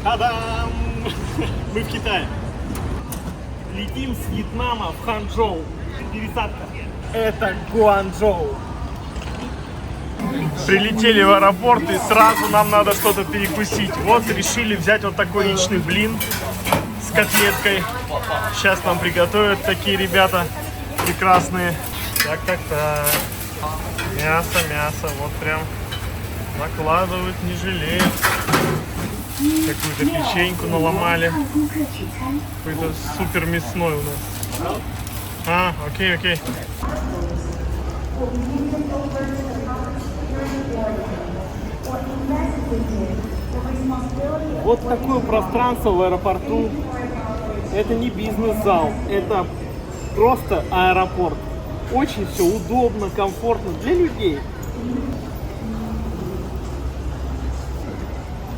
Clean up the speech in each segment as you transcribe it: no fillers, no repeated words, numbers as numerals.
Та-дам! Мы в Китае. Летим с Вьетнама в Ханчжоу. Пересадка. Это Гуанчжоу. Прилетели в аэропорт и сразу нам надо что-то перекусить. Вот решили взять вот такой яичный блин с котлеткой. Сейчас нам приготовят такие ребята прекрасные. Так. Мясо. Вот прям накладывают, не жалеют. Какую-то печеньку наломали. Какой-то супер мясной у нас. Окей. Вот такое пространство в аэропорту. Это не бизнес-зал, это просто аэропорт. Очень все удобно, комфортно для людей.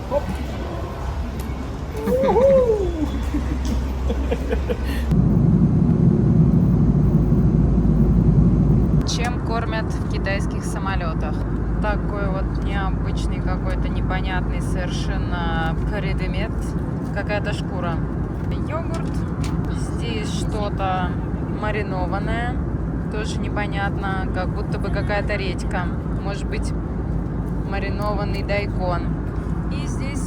Оп. Чем кормят в китайских самолетах? Такой вот необычный какой-то непонятный совершенно предмет, какая-то шкура. Йогурт, здесь что-то маринованное, тоже непонятно, как будто бы какая-то редька, может быть маринованный дайкон. И здесь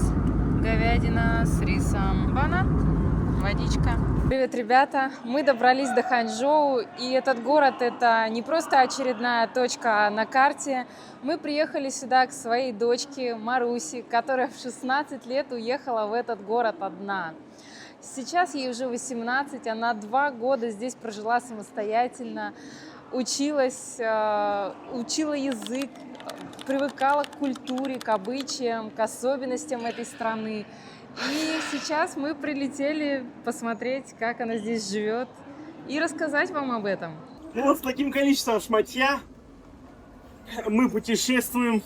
говядина с рисом, банан, водичка. Привет, ребята! Мы добрались до Ханчжоу, и этот город — это не просто очередная точка на карте. Мы приехали сюда к своей дочке Марусе, которая в 16 лет уехала в этот город одна. Сейчас ей уже 18, она 2 года здесь прожила самостоятельно, училась, учила язык, привыкала к культуре, к обычаям, к особенностям этой страны. И сейчас мы прилетели посмотреть, как она здесь живет, и рассказать вам об этом. Ну вот с таким количеством шматья мы путешествуем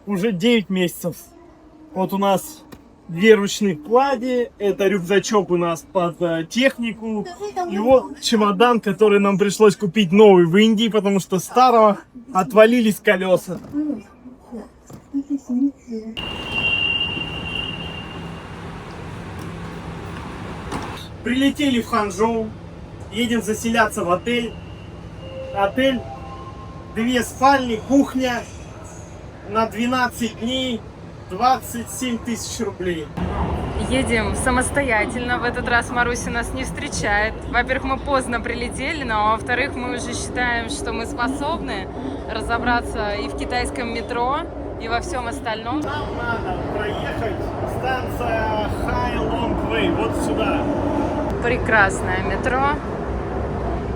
уже 9 месяцев. Вот у нас 2 ручных клади, это рюкзачок у нас под технику, и вот чемодан, который нам пришлось купить новый в Индии, потому что старого отвалились колеса. Прилетели в Ханчжоу, едем заселяться в отель. Отель, 2 спальни, кухня на 12 дней, 27 тысяч рублей. Едем самостоятельно. В этот раз Маруся нас не встречает. Во-первых, мы поздно прилетели, но во-вторых, мы уже считаем, что мы способны разобраться и в китайском метро, и во всем остальном. Нам надо проехать станция Хай Лонг Вэй, вот сюда. Прекрасное метро.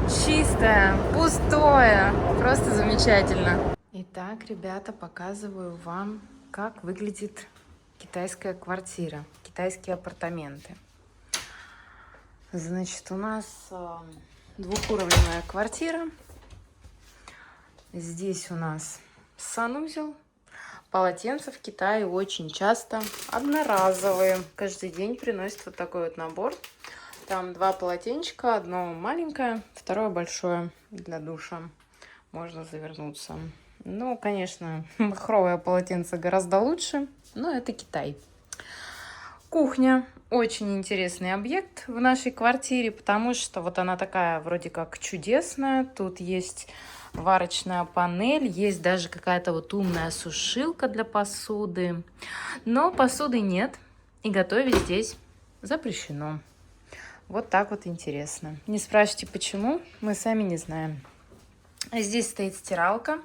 Чистое, пустое. Просто замечательно. Итак, ребята, показываю вам, как выглядит китайская квартира, китайские апартаменты. Значит, у нас двухуровневая квартира. Здесь у нас санузел. Полотенца в Китае очень часто одноразовые. Каждый день приносят вот такой вот набор. Там 2 полотенчика, одно маленькое, второе большое для душа. Можно завернуться. Ну, конечно, махровое полотенце гораздо лучше, но это Китай. Кухня. Очень интересный объект в нашей квартире, потому что вот она такая вроде как чудесная. Тут есть варочная панель, есть даже какая-то вот умная сушилка для посуды. Но посуды нет, и готовить здесь запрещено. Вот так вот интересно. Не спрашивайте, почему, мы сами не знаем. Здесь стоит стиралка.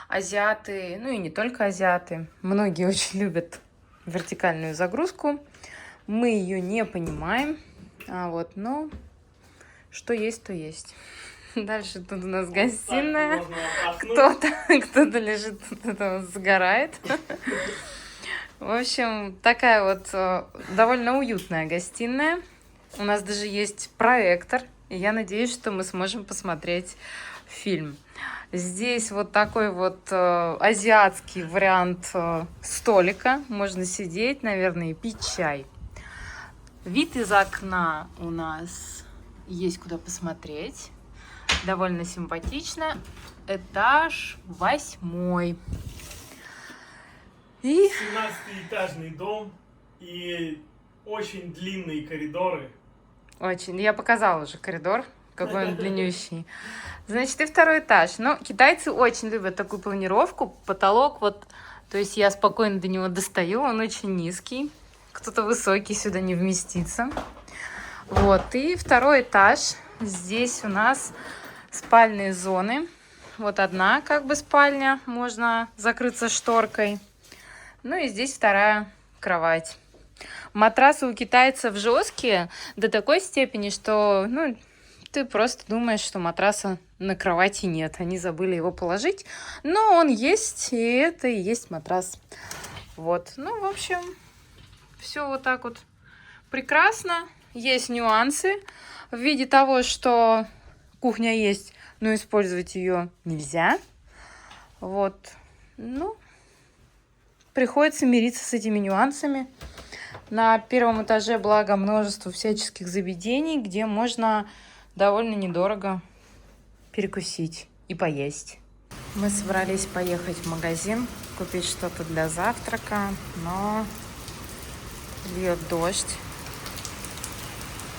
Азиаты, ну и не только азиаты, многие очень любят вертикальную загрузку. Мы ее не понимаем, но что есть, то есть. Дальше тут у нас гостиная. Кто-то лежит, кто-то загорает. В общем, такая вот довольно уютная гостиная. У нас даже есть проектор, и я надеюсь, что мы сможем посмотреть фильм. Здесь вот такой вот азиатский вариант столика. Можно сидеть, наверное, и пить чай. Вид из окна у нас есть куда посмотреть. Довольно симпатично. Этаж 8. И 17-этажный дом и очень длинные коридоры. очень. Я показала уже коридор, какой он длиннющий. Значит, и второй этаж. Но китайцы очень любят такую планировку. Потолок вот, то есть я спокойно до него достаю, он очень низкий. Кто-то высокий сюда не вместится. Вот, и второй этаж. Здесь у нас спальные зоны. Вот одна как бы спальня, можно закрыться шторкой. Ну и здесь вторая кровать. Матрасы у китайцев жесткие до такой степени, что ну, ты просто думаешь, что матраса на кровати нет. Они забыли его положить, но он есть, и это и есть матрас. Вот, ну, в общем, все вот так вот прекрасно. Есть нюансы в виде того, что кухня есть, но использовать ее нельзя. Вот, ну, приходится мириться с этими нюансами. На первом этаже, благо, множество всяческих заведений, где можно довольно недорого перекусить и поесть. Мы собрались поехать в магазин, купить что-то для завтрака, но льет дождь.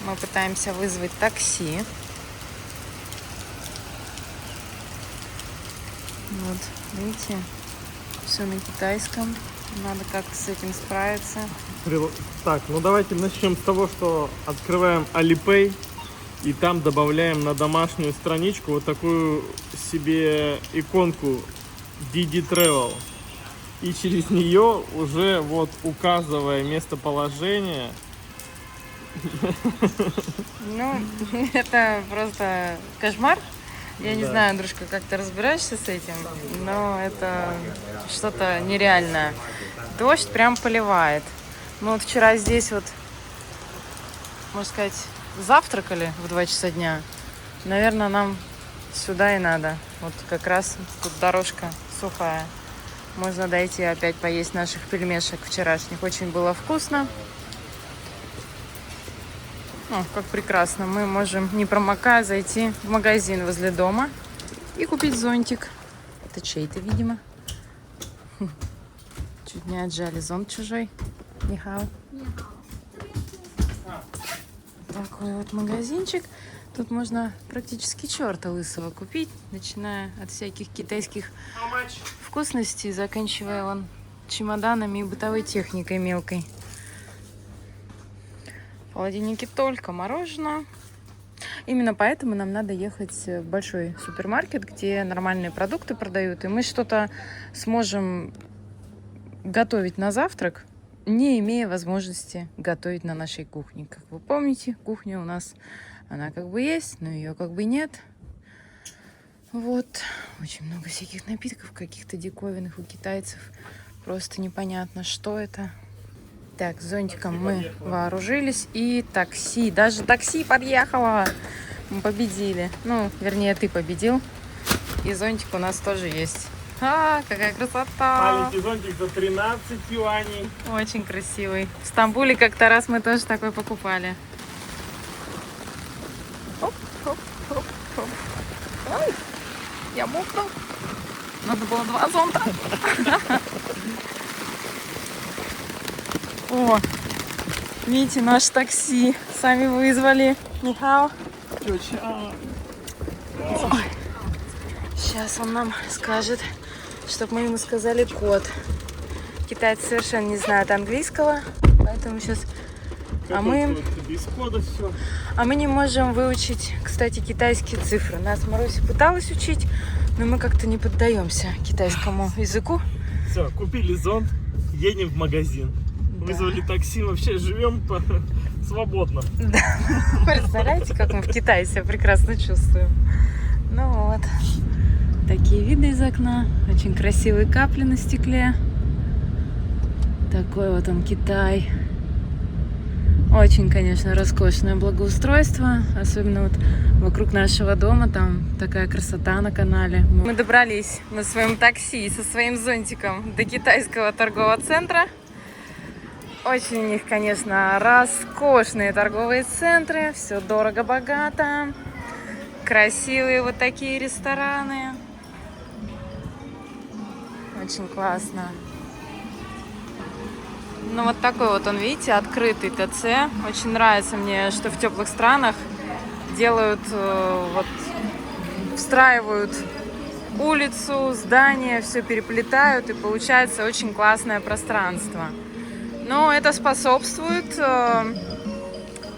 Мы пытаемся вызвать такси. Вот, видите, все на китайском. Надо как-то с этим справиться. Так, ну давайте начнем с того, что открываем Alipay и там добавляем на домашнюю страничку вот такую себе иконку Didi Travel. И через нее уже вот указывая местоположение. Ну, это просто кошмар. Я не Да. знаю, Андрюшка, как ты разбираешься с этим, но это что-то нереальное. Дождь прям поливает. Мы вот вчера здесь вот, можно сказать, завтракали в 2 часа дня. Наверное, нам сюда и надо. Вот как раз тут дорожка сухая. Можно дойти опять поесть наших пельмешек вчерашних. Очень было вкусно. О, как прекрасно. Мы можем, не промокая, зайти в магазин возле дома и купить зонтик. Это чей-то, видимо. Чуть не отжали зонт чужой. Нихао. Такой вот магазинчик. Тут можно практически черта лысого купить, начиная от всяких китайских вкусностей, заканчивая вон чемоданами и бытовой техникой мелкой. В холодильнике только мороженое. Именно поэтому нам надо ехать в большой супермаркет, где нормальные продукты продают, и мы что-то сможем готовить на завтрак, не имея возможности готовить на нашей кухне. Как вы помните, кухня у нас, она как бы есть, но ее как бы нет. Вот. Очень много всяких напитков, каких-то диковинных у китайцев. Просто непонятно, что это. Так, с зонтиком мы вооружились. И такси. Даже такси подъехало. Мы победили. Ну, вернее, ты победил. И зонтик у нас тоже есть. А, какая красота! Маленький зонтик за 13 юаней. Очень красивый. В Стамбуле как-то раз мы тоже такой покупали. Оп, оп, оп, оп. Ой, я мокну. Надо было 2 зонта. О, видите, наш такси. Сами вызвали. Нихао. Сейчас он нам скажет, чтобы мы ему сказали код. Китайцы совершенно не знают английского, поэтому сейчас... А мы не можем выучить, кстати, китайские цифры. Нас Маруся пыталась учить, но мы как-то не поддаемся китайскому языку. Все, купили зонт, едем в магазин. Да. Вызвали такси, вообще живем свободно. Да. Представляете, как мы в Китае себя прекрасно чувствуем. Ну вот. Такие виды из окна. Очень красивые капли на стекле. Такой вот он Китай. Очень, конечно, роскошное благоустройство. Особенно вот вокруг нашего дома. Там такая красота на канале. Мы добрались на своем такси со своим зонтиком до китайского торгового центра. Очень у них, конечно, роскошные торговые центры. Все дорого-богато. Красивые вот такие рестораны. Очень классно. Ну вот такой вот он, видите, открытый ТЦ. Очень нравится мне, что в теплых странах делают, вот, встраивают улицу, здания, все переплетают, и получается очень классное пространство. Но это способствует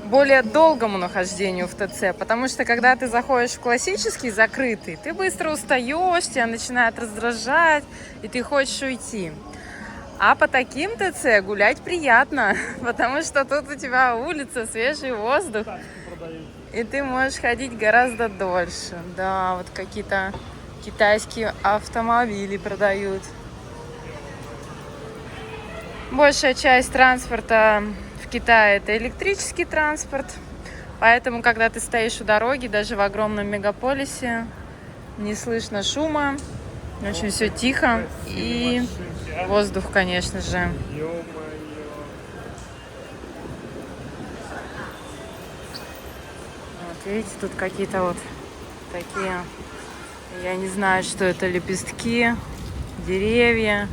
более долгому нахождению в ТЦ, потому что когда ты заходишь в классический закрытый, ты быстро устаешь, тебя начинает раздражать, и ты хочешь уйти. А по таким ТЦ гулять приятно, потому что тут у тебя улица, свежий воздух, и ты можешь ходить гораздо дольше. Да, вот какие-то китайские автомобили продают. Большая часть транспорта в Китае — это электрический транспорт, поэтому, когда ты стоишь у дороги, даже в огромном мегаполисе, не слышно шума, очень все тихо, и воздух, конечно же. Вот видите, тут какие-то вот такие, я не знаю, что это, лепестки, деревья,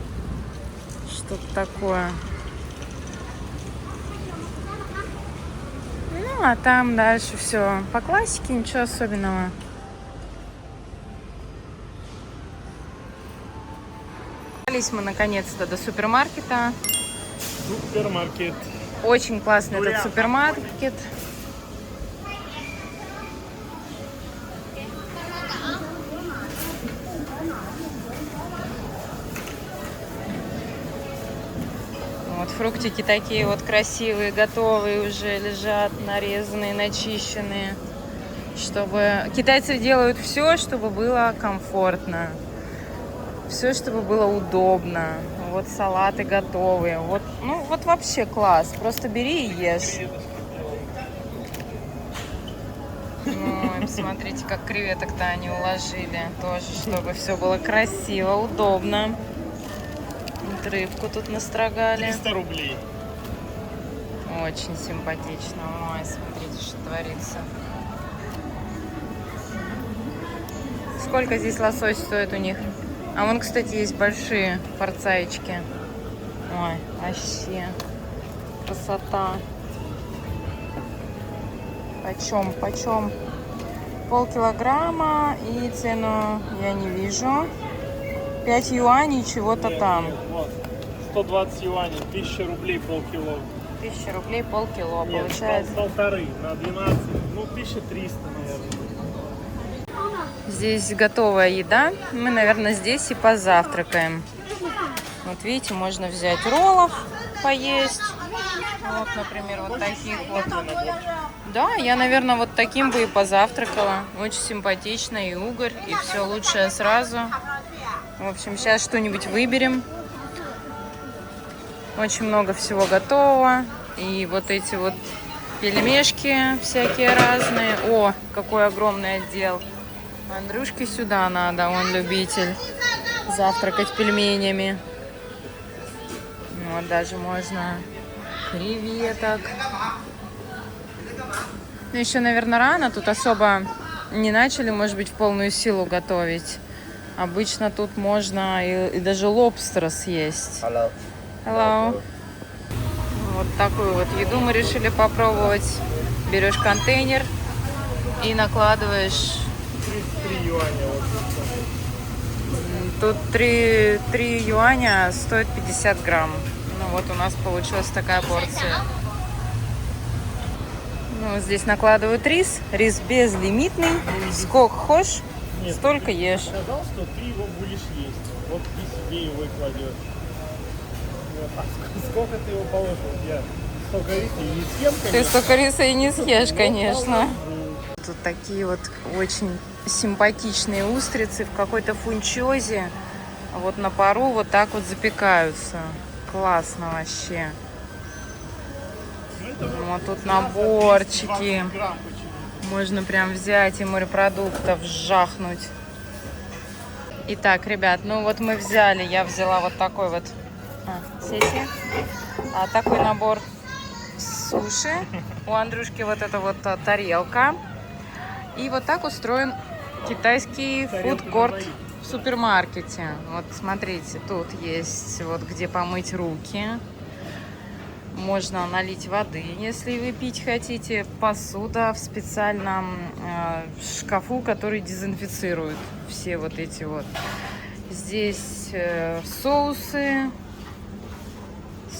что-то такое. Ну, а там дальше все по классике, ничего особенного. Добрались мы наконец-то до супермаркета. Супермаркет. Очень классный этот супермаркет. Вот фруктики такие вот красивые, готовые уже лежат, нарезанные, начищенные. Чтобы китайцы делают все, чтобы было комфортно, все, чтобы было удобно. Вот салаты готовые. Вот, ну вот вообще класс. Просто бери и ешь. Ну, смотрите, как креветок-то они уложили. Тоже, чтобы все было красиво, удобно. Вот рыбку тут настрогали. 300 рублей. Очень симпатично. Ой, смотрите, что творится. Сколько здесь лосось стоит у них? А вон, кстати, есть большие порцаечки. Ой, вообще красота. Почем? Полкилограмма, и цену я не вижу. 5 юаней чего-то там. Вот, 120 юаней, 1000 рублей полкило. 1000 рублей полкило, Нет, получается. полторы на 12, ну 1300, наверное. Здесь готовая еда. Мы, наверное, здесь и позавтракаем. Вот видите, можно взять роллов, поесть. Вот, например, вот таких вот. Да, я, наверное, вот таким бы и позавтракала. Очень симпатично, и угорь, и все лучшее сразу. В общем, сейчас что-нибудь выберем. Очень много всего готового. И вот эти вот пельмешки всякие разные. О, какой огромный отдел. Андрюшке сюда надо, он любитель завтракать пельменями. Вот даже можно креветок. Ну, еще, наверное, рано. Тут особо не начали, может быть, в полную силу готовить. Обычно тут можно и даже лобстера съесть. Hello. Вот такую вот еду мы решили попробовать. Берешь контейнер и накладываешь. 33 юаня. Вот. Тут 3 юаня стоит 50 грамм. Ну вот у нас получилась такая порция. Ну, здесь накладывают рис. Рис безлимитный. Сколько хочешь, столько ешь. Сказал, что ты его будешь есть. Вот ты себе его и кладешь. А сколько ты его положил? Я столько риса и не съем, конечно. Ты столько риса и не съешь, конечно. Тут такие вот очень симпатичные устрицы в какой-то фунчозе. Вот на пару вот так вот запекаются. Классно вообще. Вот тут наборчики. Можно прям взять и морепродуктов жахнуть. Итак, ребят, ну вот мы взяли, я взяла вот такой вот такой набор суши. У Андрюшки вот эта вот тарелка. И вот так устроен китайский фудкорт в супермаркете. Вот смотрите, тут есть вот где помыть руки. Можно налить воды, если вы пить хотите. Посуда в специальном шкафу, который дезинфицирует все вот эти вот. Здесь соусы,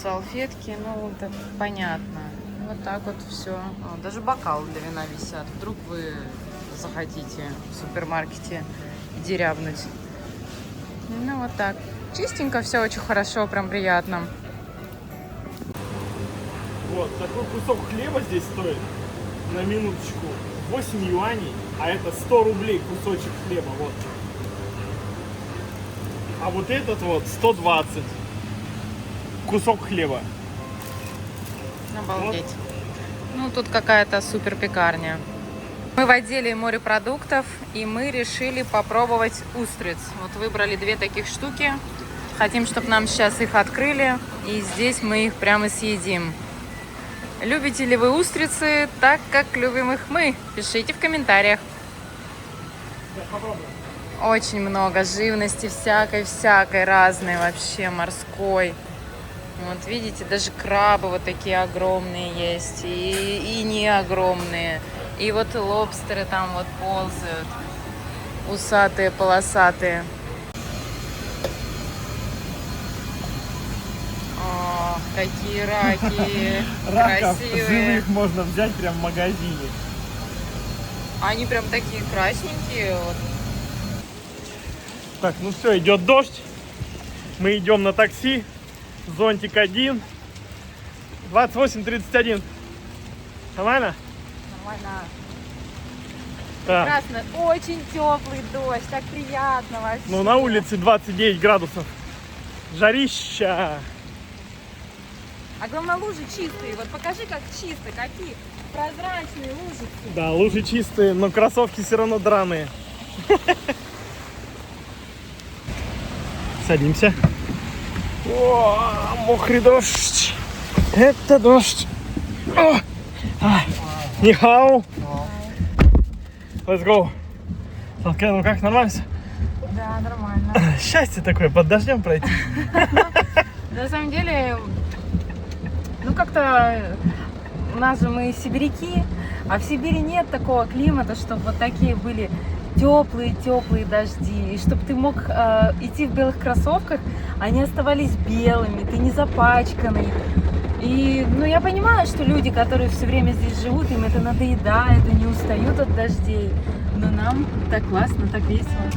салфетки, ну это понятно. Вот так вот все. Даже бокалы для вина висят. Вдруг вы захотите в супермаркете дерябнуть. Ну вот так. Чистенько, все очень хорошо, прям приятно. Вот, такой кусок хлеба здесь стоит, на минуточку, 8 юаней, а это 100 рублей кусочек хлеба, вот. А вот этот вот 120. Кусок хлеба. Обалдеть. Вот. Ну, тут какая-то супер пекарня. Мы в отделе морепродуктов, и мы решили попробовать устриц. Вот выбрали 2 таких штуки. Хотим, чтобы нам сейчас их открыли, и здесь мы их прямо съедим. Любите ли вы устрицы так, как любим их мы? Пишите в комментариях. Очень много живности, всякой разной вообще, морской. Вот видите, даже крабы вот такие огромные есть, и не огромные. И вот лобстеры там вот ползают, усатые, полосатые. О, какие раки Раков красивые. живых можно взять прям в магазине. Они прям такие красненькие. Вот. Так, ну все, идет дождь. Мы идем на такси. Зонтик 1. 28:31. Нормально? Нормально. Так. Прекрасно. Очень теплый дождь. Так приятно вообще. Ну на улице 29 градусов. Жарища. А главное, лужи чистые. Вот покажи, как чисто, какие прозрачные лужи. Да, лужи чистые, но кроссовки все равно драные. Садимся. О, мокрый дождь. Это дождь. Нихау. Let's go. Сладкая, ну как, нормально все? Да, нормально. Счастье такое, под дождем пройти. На самом деле, ну как-то у нас же мы сибиряки, а в Сибири нет такого климата, чтобы вот такие были теплые дожди, и чтобы ты мог идти в белых кроссовках, они оставались белыми, ты не запачканный. И, ну, я понимаю, что люди, которые все время здесь живут, им это надоедает, они устают от дождей, но нам так классно, так весело.